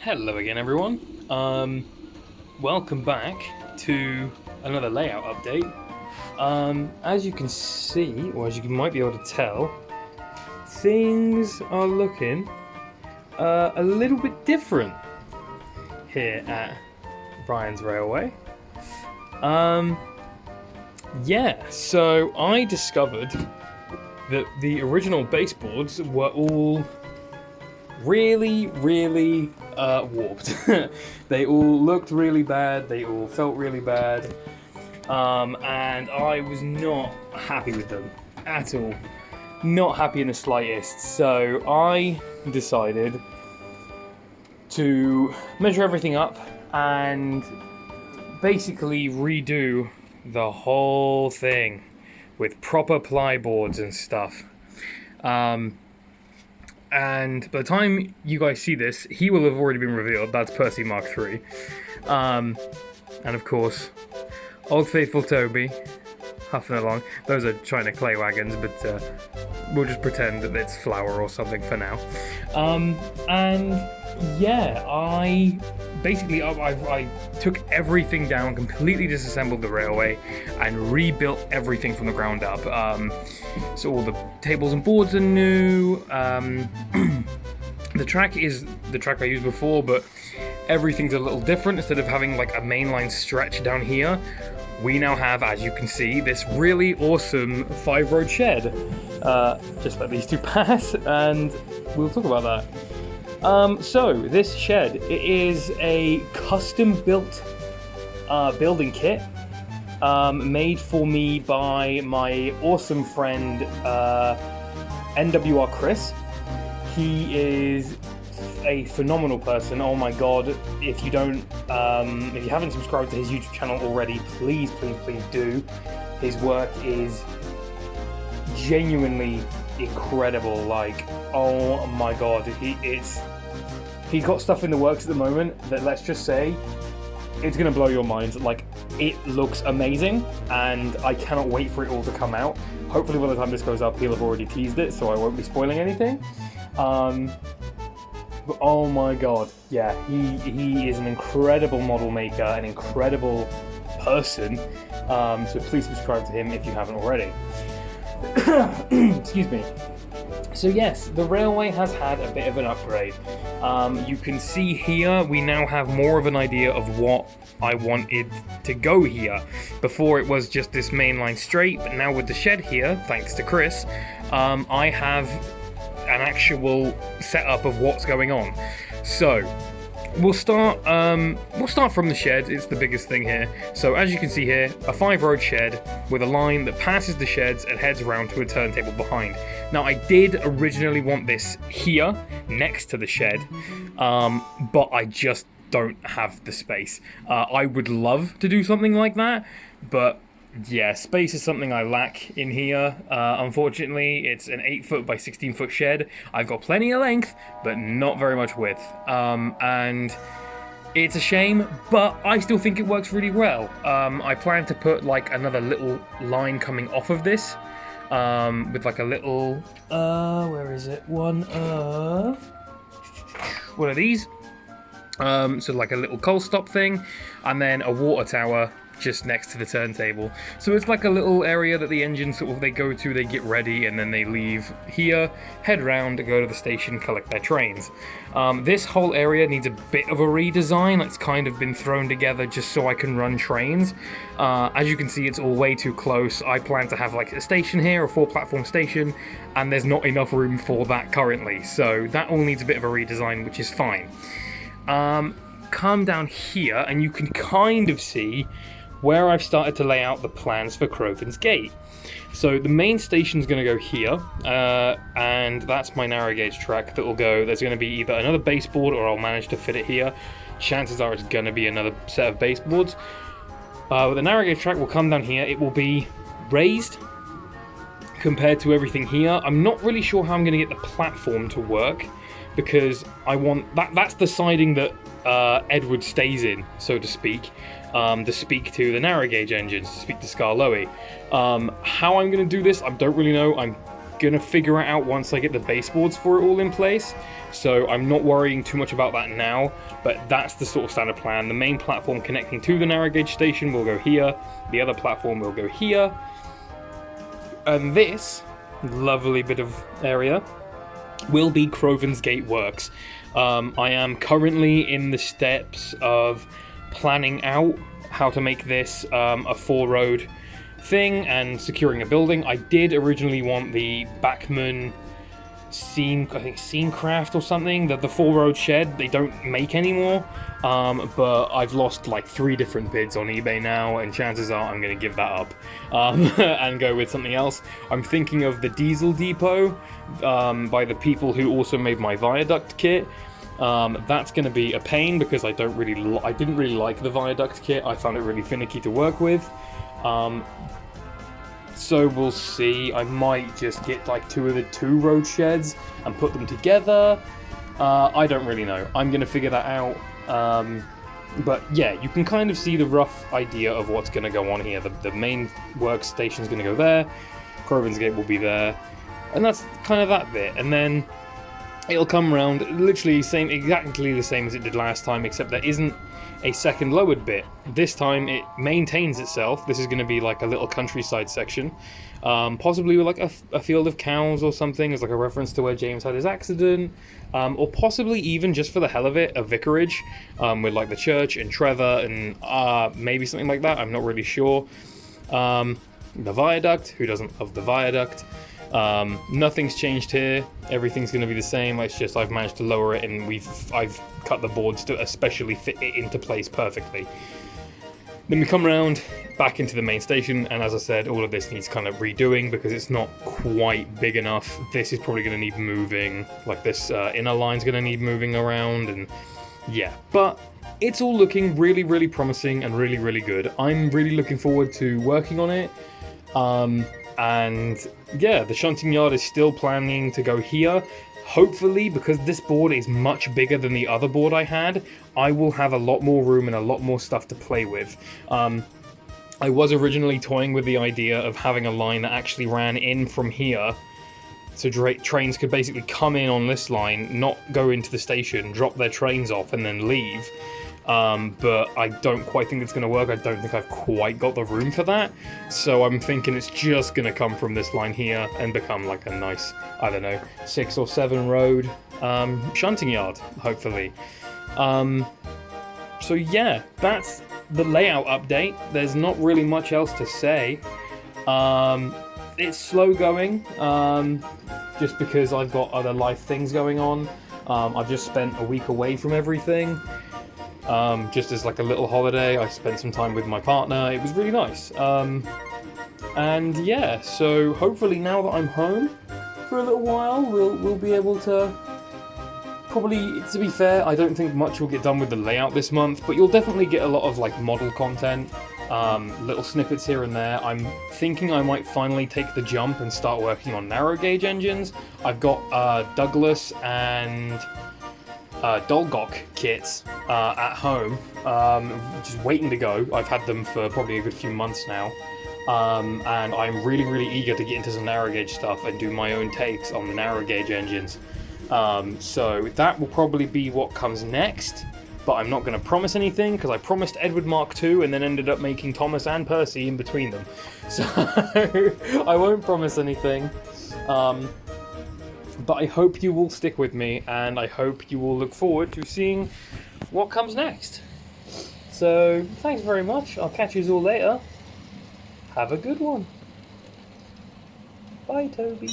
Hello again, everyone. Welcome back to another layout update. As you can see, or as you might be able to tell, things are looking a little bit different here at Brian's Railway. So I discovered that the original baseboards were all really warped. They all looked really bad, they all felt really bad, and I was not happy with them at all. Not happy in the slightest. So I decided to measure everything up and basically redo the whole thing with proper ply boards and stuff. And by the time you guys see this, he will have already been revealed. That's Percy Mark III. And of course, Old Faithful Toby, huffing along. Those are China clay wagons, but we'll just pretend that it's flour or something for now. I took everything down, completely disassembled the railway, and rebuilt everything from the ground up. So all the tables and boards are new. The track is the track I used before, but everything's a little different. Instead of having like a mainline stretch down here, we now have, as you can see, this really awesome 5-road shed. Just let these two pass, and we'll talk about that. So this shed, it is a custom-built building kit made for me by my awesome friend NWR Chris. He is a phenomenal person. Oh my god! If you haven't subscribed to his YouTube channel already, please do. His work is genuinely incredible. Like, oh my god, he's got stuff in the works at the moment that, let's just say, it's gonna blow your mind. Like, it looks amazing, and I cannot wait for it all to come out. Hopefully by the time this goes up, he'll have already teased it, so I won't be spoiling anything. But oh my god, yeah, he is an incredible model maker, an incredible person. So please subscribe to him if you haven't already. Excuse me. So yes, the railway has had a bit of an upgrade. You can see here, we now have more of an idea of what I wanted to go here. Before it was just this mainline straight, but now with the shed here, thanks to Chris, I have an actual setup of what's going on. So we'll start from the shed. It's the biggest thing here. So as you can see here, a 5-road shed with a line that passes the sheds and heads around to a turntable behind. Now, I did originally want this here next to the shed, but I just don't have the space. I would love to do something like that, but yeah, space is something I lack in here. Unfortunately, it's an 8-foot by 16-foot shed. I've got plenty of length, but not very much width. And it's a shame, but I still think it works really well. I plan to put like another little line coming off of this, with like a little, where is it? One of these. So like a little coal stop thing, and then a water tower just next to the turntable. So it's like a little area that the engines they go to, they get ready, and then they leave here, head round, go to the station, collect their trains. This whole area needs a bit of a redesign. It's kind of been thrown together just so I can run trains. As you can see, it's all way too close. I plan to have like a station here, a 4-platform station, and there's not enough room for that currently. So that all needs a bit of a redesign, which is fine. Come down here, and you can kind of see where I've started to lay out the plans for Crowthan's Gate. So the main station's going to go here, and that's my narrow gauge track that will go. There's going to be either another baseboard, or I'll manage to fit it here. Chances are it's going to be another set of baseboards. But the narrow gauge track will come down here. It will be raised compared to everything here. I'm not really sure how I'm going to get the platform to work, because I want that's the siding that Edward stays in, so to speak, to speak to the narrow gauge engines, to speak to Skarloey. How I'm going to do this, I don't really know. I'm gonna figure it out once I get the baseboards for it all in place. So I'm not worrying too much about that now, but that's the sort of standard plan. The main platform connecting to the narrow gauge station will go here, the other platform will go here, and this lovely bit of area will be Crovan's Gate Works. I am currently in the steps of planning out how to make this a 4-road thing and securing a building. I did originally want the Bachmann Scenecraft or something, that the 4-road shed they don't make anymore, but I've lost like 3 different bids on eBay now, and chances are I'm going to give that up and go with something else. I'm thinking of the Diesel Depot by the people who also made my Viaduct kit. That's going to be a pain because I didn't really like the Viaduct kit. I found it really finicky to work with. So we'll see. I might just get like 2 of the 2-road sheds and put them together. I don't really know. I'm going to figure that out. But yeah, you can kind of see the rough idea of what's going to go on here. The main workstation is going to go there. Crovan's Gate will be there. And that's kind of that bit. And then it'll come around literally exactly the same as it did last time, except there isn't a second lowered bit. This time it maintains itself. This is going to be like a little countryside section, possibly with like a field of cows or something as like a reference to where James had his accident, or possibly even just for the hell of it, a vicarage with like the church and Trevor and maybe something like that. I'm not really sure. The Viaduct, who doesn't love the Viaduct? Nothing's changed here. Everything's going to be the same. It's just I've managed to lower it, and I've cut the boards to especially fit it into place perfectly. Then we come around back into the main station, and as I said, all of this needs kind of redoing because it's not quite big enough. This is probably going to need moving. Like this inner line's going to need moving around, and yeah. But it's all looking really, really promising and really, really good. I'm really looking forward to working on it. And yeah, the shunting yard is still planning to go here. Hopefully, because this board is much bigger than the other board I had, I will have a lot more room and a lot more stuff to play with. I was originally toying with the idea of having a line that actually ran in from here, so trains could basically come in on this line, not go into the station, drop their trains off, and then leave. But I don't quite think it's going to work. I don't think I've quite got the room for that. So I'm thinking it's just going to come from this line here and become like a nice, I don't know, 6 or 7 road shunting yard, hopefully. So yeah, that's the layout update. There's not really much else to say. It's slow going, just because I've got other life things going on. I've just spent a week away from everything. Just as like a little holiday. I spent some time with my partner. It was really nice. And yeah, so hopefully now that I'm home for a little while, we'll be able to probably, to be fair, I don't think much will get done with the layout this month, but you'll definitely get a lot of like model content, little snippets here and there. I'm thinking I might finally take the jump and start working on narrow gauge engines. I've got Douglas and Dolgok kits at home, just waiting to go. I've had them for probably a good few months now, and I'm really, really eager to get into some narrow gauge stuff and do my own takes on the narrow gauge engines. So that will probably be what comes next, but I'm not going to promise anything because I promised Edward Mark II and then ended up making Thomas and Percy in between them. So I won't promise anything. But I hope you will stick with me, and I hope you will look forward to seeing what comes next. So, thanks very much. I'll catch you all later. Have a good one. Bye, Toby.